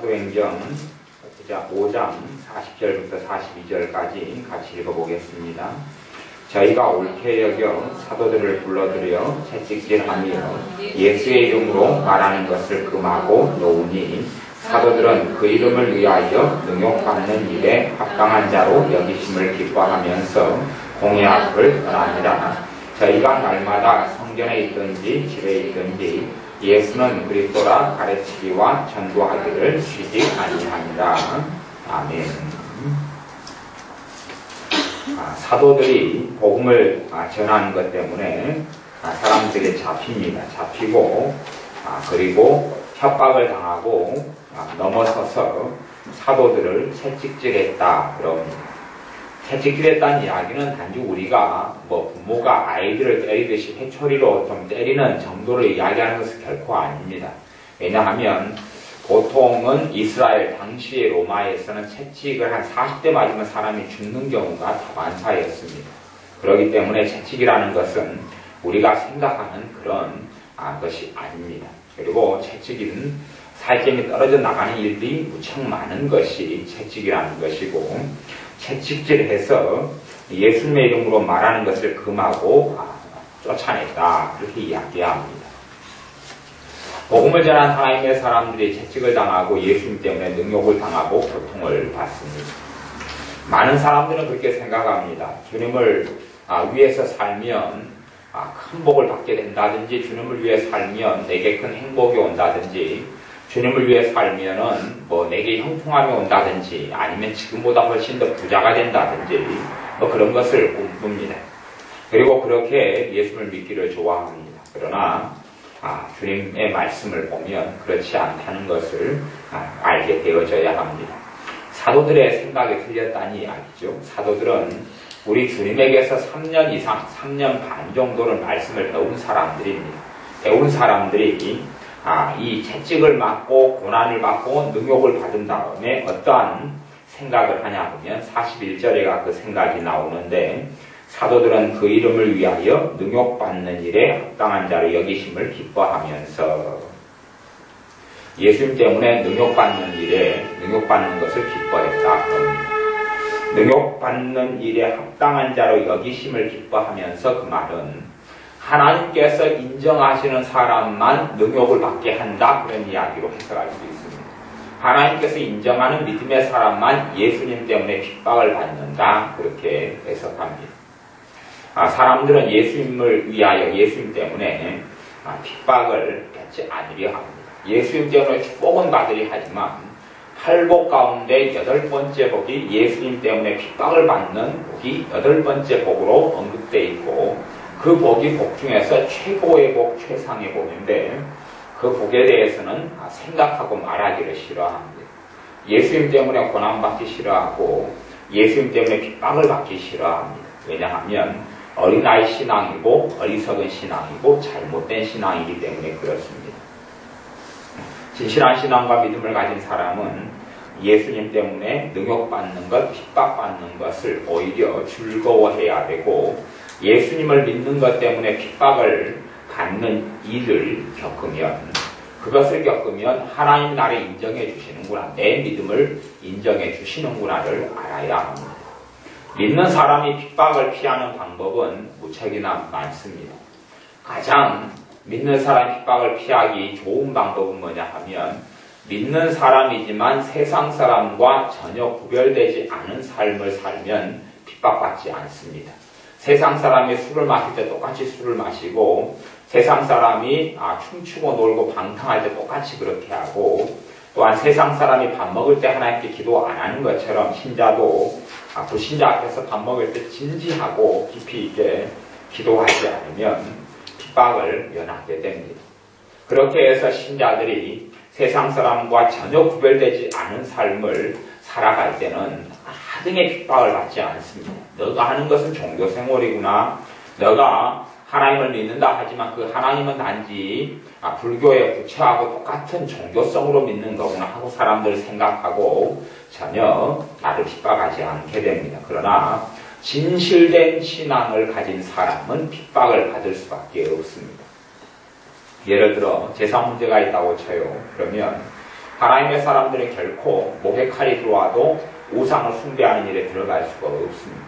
사도행전 5장 40절부터 42절까지 같이 읽어보겠습니다. 저희가 옳게 여겨 사도들을 불러들여 채찍질하며 예수의 이름으로 말하는 것을 금하고 놓으니 사도들은 그 이름을 위하여 능욕받는 일에 합당한 자로 여기심을 기뻐하면서 공회 앞을 떠납니다. 저희가 날마다 성전에 있든지 집에 있든지 예수는 그리스도라 가르치기와 전도하기를 쉬지 아니합니다. 아멘. 사도들이 복음을 전하는 것 때문에 사람들이 잡히고 그리고 협박을 당하고 넘어서서 사도들을 채찍질했다 그럽니다. 채찍질했다는 이야기는 단지 우리가 부모가 아이들을 때리듯이 회초리로 좀 때리는 정도로 이야기하는 것은 결코 아닙니다. 왜냐하면 보통은 이스라엘 당시의 로마에서는 채찍을 한 40대 맞으면 사람이 죽는 경우가 다반사였습니다. 그렇기 때문에 채찍이라는 것은 우리가 생각하는 그런 것이 아닙니다. 그리고 채찍은 살점이 떨어져 나가는 일들이 무척 많은 것이 채찍이라는 것이고, 채찍질해서 예수님의 이름으로 말하는 것을 금하고 쫓아냈다 이렇게 이야기합니다. 복음을 전한 하나님의 사람들이 채찍을 당하고 예수님 때문에 능욕을 당하고 고통을 받습니다. 많은 사람들은 그렇게 생각합니다. 주님을 위해서 살면 큰 복을 받게 된다든지, 주님을 위해 살면 내게 큰 행복이 온다든지, 주님을 위해 살면은 내게 형통함이 온다든지, 아니면 지금보다 훨씬 더 부자가 된다든지 그런 것을 꿈꿉니다. 그리고 그렇게 예수를 믿기를 좋아합니다. 그러나 주님의 말씀을 보면 그렇지 않다는 것을 알게 되어져야 합니다. 사도들의 생각이 틀렸다는 이야기죠. 사도들은 우리 주님에게서 3년 이상, 3년 반 정도는 말씀을 배운 사람들입니다. 배운 사람들이 이 채찍을 맞고 고난을 받고 능욕을 받은 다음에 어떠한 생각을 하냐 보면 41절에가 그 생각이 나오는데, 사도들은 그 이름을 위하여 능욕받는 일에 합당한 자로 여기심을 기뻐하면서, 예수님 때문에 능욕받는 것을 기뻐했다 그럽니다. 능욕받는 일에 합당한 자로 여기심을 기뻐하면서, 그 말은 하나님께서 인정하시는 사람만 능욕을 받게 한다 그런 이야기로 해석할 수 있습니다. 하나님께서 인정하는 믿음의 사람만 예수님 때문에 핍박을 받는다 그렇게 해석합니다. 사람들은 예수님을 위하여 예수님 때문에 핍박을 받지 않으려 합니다. 예수님 때문에 축복은 받으려 하지만 8복 가운데 8번째 복이 예수님 때문에 핍박을 받는 복이 8번째 복으로 언급되어 있고, 그 복이 복 중에서 최고의 복, 최상의 복인데 그 복에 대해서는 생각하고 말하기를 싫어합니다. 예수님 때문에 고난받기 싫어하고 예수님 때문에 핍박을 받기 싫어합니다. 왜냐하면 어린아이 신앙이고 어리석은 신앙이고 잘못된 신앙이기 때문에 그렇습니다. 진실한 신앙과 믿음을 가진 사람은 예수님 때문에 능욕받는 것, 핍박받는 것을 오히려 즐거워해야 되고, 예수님을 믿는 것 때문에 핍박을 받는 일을 그것을 겪으면 하나님 나를 인정해 주시는구나, 내 믿음을 인정해 주시는구나를 알아야 합니다. 믿는 사람이 핍박을 피하는 방법은 무척이나 많습니다. 가장 믿는 사람이 핍박을 피하기 좋은 방법은 뭐냐 하면, 믿는 사람이지만 세상 사람과 전혀 구별되지 않은 삶을 살면 핍박받지 않습니다. 세상 사람이 술을 마실 때 똑같이 술을 마시고, 세상 사람이 춤추고 놀고 방탕할 때 똑같이 그렇게 하고, 또한 세상 사람이 밥 먹을 때 하나님께 기도 안 하는 것처럼 신자도 불신자 앞에서 밥 먹을 때 진지하고 깊이 있게 기도하지 않으면 핍박을 면하게 됩니다. 그렇게 해서 신자들이 세상 사람과 전혀 구별되지 않은 삶을 살아갈 때는 하등의 핍박을 받지 않습니다. 너가 하는 것은 종교생활이구나, 너가 하나님을 믿는다 하지만 그 하나님은 단지 불교의 부처하고 똑같은 종교성으로 믿는 거구나 하고 사람들 생각하고 전혀 나를 핍박하지 않게 됩니다. 그러나 진실된 신앙을 가진 사람은 핍박을 받을 수밖에 없습니다. 예를 들어 재산 문제가 있다고 쳐요. 그러면 하나님의 사람들은 결코 목에 칼이 들어와도 우상을 숭배하는 일에 들어갈 수가 없습니다.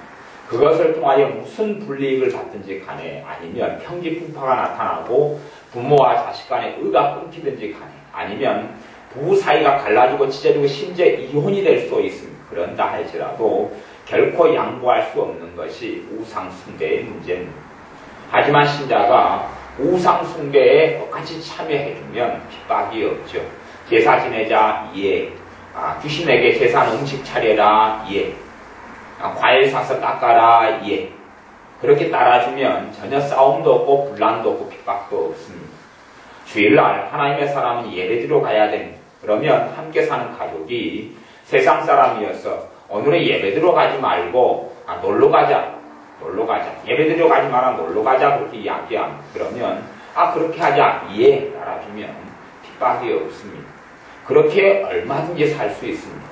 그것을 통하여 무슨 불이익을 받든지 간에, 아니면 평지풍파가 나타나고 부모와 자식 간의 의가 끊기든지 간에, 아니면 부부 사이가 갈라지고 찢어지고 심지어 이혼이 될 수도 있습니다. 그런다 할지라도 결코 양보할 수 없는 것이 우상 숭배의 문제입니다. 하지만 신자가 우상 숭배에 똑같이 참여해주면 핍박이 없죠. 제사 지내자, 예. 귀신에게 제사 음식 차려라, 예. 과일 사서 닦아라, 예. 그렇게 따라주면 전혀 싸움도 없고 분란도 없고 핍박도 없습니다. 주일날 하나님의 사람은 예배드리러 가야 됩니다. 그러면 함께 사는 가족이 세상 사람이어서 오늘은 예배드리러 가지 말고 놀러 가자. 예배드리러 가지 마라, 놀러 가자. 그렇게 이야기하면, 그러면 그렇게 하자, 예. 따라주면 핍박이 없습니다. 그렇게 얼마든지 살 수 있습니다.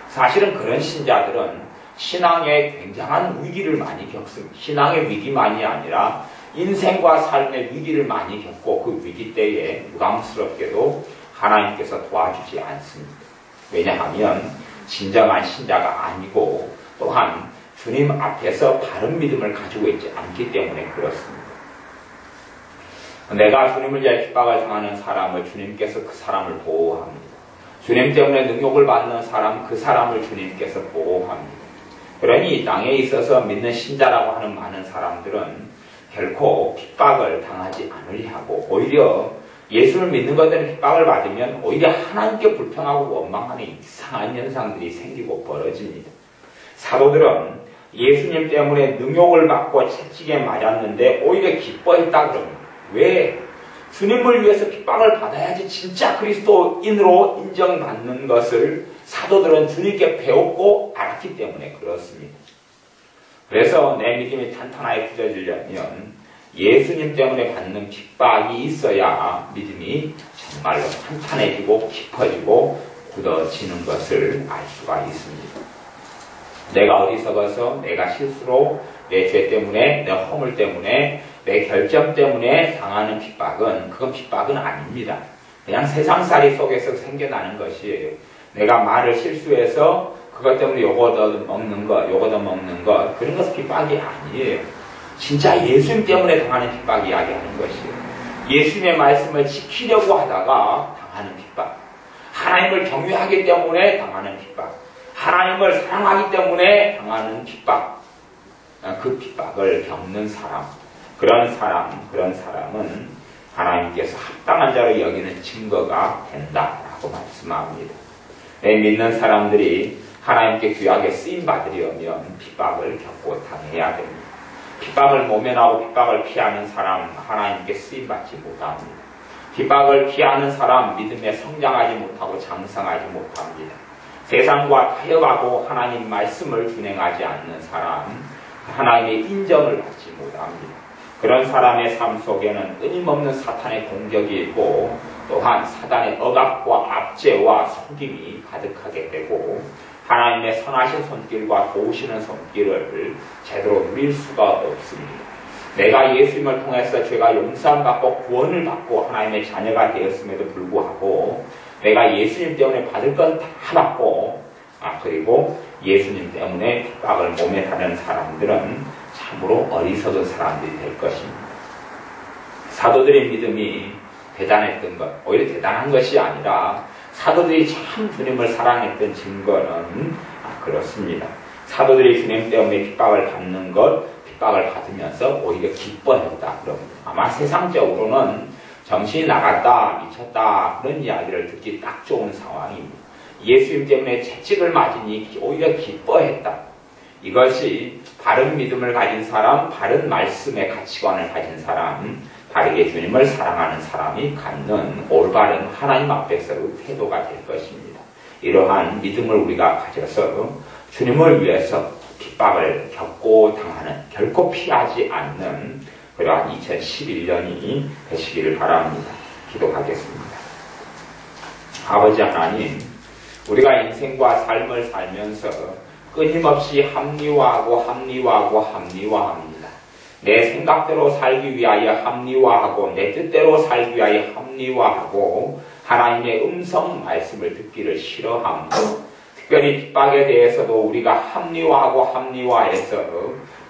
사실은 그런 신자들은 신앙에 굉장한 위기를 많이 겪습니다. 신앙의 위기만이 아니라 인생과 삶의 위기를 많이 겪고 그 위기 때에 무감스럽게도 하나님께서 도와주지 않습니다. 왜냐하면 진정한 신자가 아니고 또한 주님 앞에서 바른 믿음을 가지고 있지 않기 때문에 그렇습니다. 내가 주님을 위해 핍박을 당하는 사람을 주님께서 그 사람을 보호합니다. 주님 때문에 능욕을 받는 사람, 그 사람을 주님께서 보호합니다. 그러니 이 땅에 있어서 믿는 신자라고 하는 많은 사람들은 결코 핍박을 당하지 않으려 하고, 오히려 예수를 믿는 것들은 핍박을 받으면 오히려 하나님께 불평하고 원망하는 이상한 현상들이 생기고 벌어집니다. 사도들은 예수님 때문에 능욕을 받고 채찍에 맞았는데 오히려 기뻐했다 그럽니다. 왜? 주님을 위해서 핍박을 받아야지 진짜 그리스도인으로 인정받는 것을 사도들은 주님께 배웠고 알았기 때문에 그렇습니다. 그래서 내 믿음이 탄탄하게 굳어지려면 예수님 때문에 받는 핍박이 있어야 믿음이 정말로 탄탄해지고 깊어지고 굳어지는 것을 알 수가 있습니다. 내가 어리석어서 내가 실수로 내 죄 때문에, 내 허물 때문에, 내 결점 때문에 당하는 핍박은, 그건 핍박은 아닙니다. 그냥 세상살이 속에서 생겨나는 것이에요. 내가 말을 실수해서 그것 때문에 요거 얻어먹는 것, 그런 것은 핍박이 아니에요. 진짜 예수님 때문에 당하는 핍박 이야기하는 것이에요. 예수님의 말씀을 지키려고 하다가 당하는 핍박. 하나님을 경외하기 때문에 당하는 핍박. 하나님을 사랑하기 때문에 당하는 핍박. 그 핍박을 겪는 사람, 그런 사람은 하나님께서 합당한 자로 여기는 증거가 된다라고 말씀합니다. 믿는 사람들이 하나님께 귀하게 쓰임받으려면 핍박을 겪고 당해야 됩니다. 핍박을 모면하고 핍박을 피하는 사람, 하나님께 쓰임받지 못합니다. 핍박을 피하는 사람, 믿음에 성장하지 못하고 장성하지 못합니다. 세상과 타협하고 하나님 말씀을 준행하지 않는 사람, 하나님의 인정을 받지 못합니다. 그런 사람의 삶 속에는 끊임없는 사탄의 공격이 있고 또한 사단의 억압과 압제와 속임이 가득하게 되고 하나님의 선하신 손길과 도우시는 손길을 제대로 누릴 수가 없습니다. 내가 예수님을 통해서 죄가 용서받고 구원을 받고 하나님의 자녀가 되었음에도 불구하고 내가 예수님 때문에 받을 건 다 받고 그리고 예수님 때문에 핍박을 몸에 다는 사람들은 참으로 어리석은 사람들이 될 것입니다. 사도들의 믿음이 대단했던 것, 오히려 대단한 것이 아니라 사도들이 참 주님을 사랑했던 증거는 그렇습니다. 사도들이 주님 때문에 핍박을 받는 것, 핍박을 받으면서 오히려 기뻐했다 그럽니다. 아마 세상적으로는 정신이 나갔다, 미쳤다 그런 이야기를 듣기 딱 좋은 상황입니다. 예수님 때문에 채찍을 맞으니 오히려 기뻐했다. 이것이 바른 믿음을 가진 사람, 바른 말씀의 가치관을 가진 사람, 바르게 주님을 사랑하는 사람이 갖는 올바른 하나님 앞에서의 태도가 될 것입니다. 이러한 믿음을 우리가 가져서 주님을 위해서 핍박을 겪고 당하는, 결코 피하지 않는 그러한 2011년이 되시기를 바랍니다. 기도하겠습니다. 아버지 하나님, 우리가 인생과 삶을 살면서 끊임없이 합리화합니다. 내 생각대로 살기 위하여 합리화하고 내 뜻대로 살기 위하여 합리화하고 하나님의 음성 말씀을 듣기를 싫어하며 특별히 핍박에 대해서도 우리가 합리화해서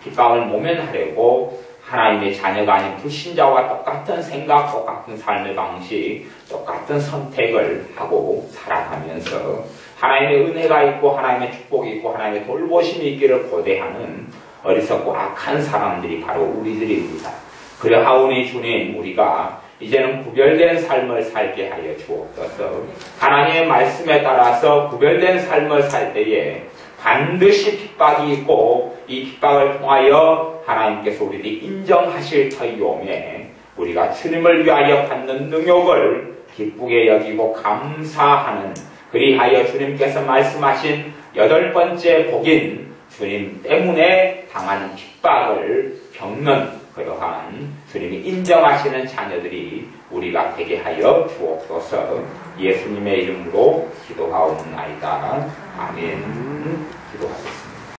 핍박을 모면하려고 하나님의 자녀가 아닌 불신자와 똑같은 생각, 똑같은 삶의 방식, 똑같은 선택을 하고 살아가면서 하나님의 은혜가 있고 하나님의 축복이 있고 하나님의 돌보심이 있기를 고대하는 어리석고 악한 사람들이 바로 우리들입니다. 그러하오니 주님, 우리가 이제는 구별된 삶을 살게 하여 주옵소서. 하나님의 말씀에 따라서 구별된 삶을 살 때에 반드시 핍박이 있고 이 핍박을 통하여 하나님께서 우리들이 인정하실 터이오매 우리가 주님을 위하여 받는 능욕을 기쁘게 여기고 감사하는, 그리하여 주님께서 말씀하신 8번째 복인 주님 때문에 당하는 핍박을 겪는 그러한 주님이 인정하시는 자녀들이 우리가 되게 하여 주옵소서. 예수님의 이름으로 기도하옵나이다. 아멘.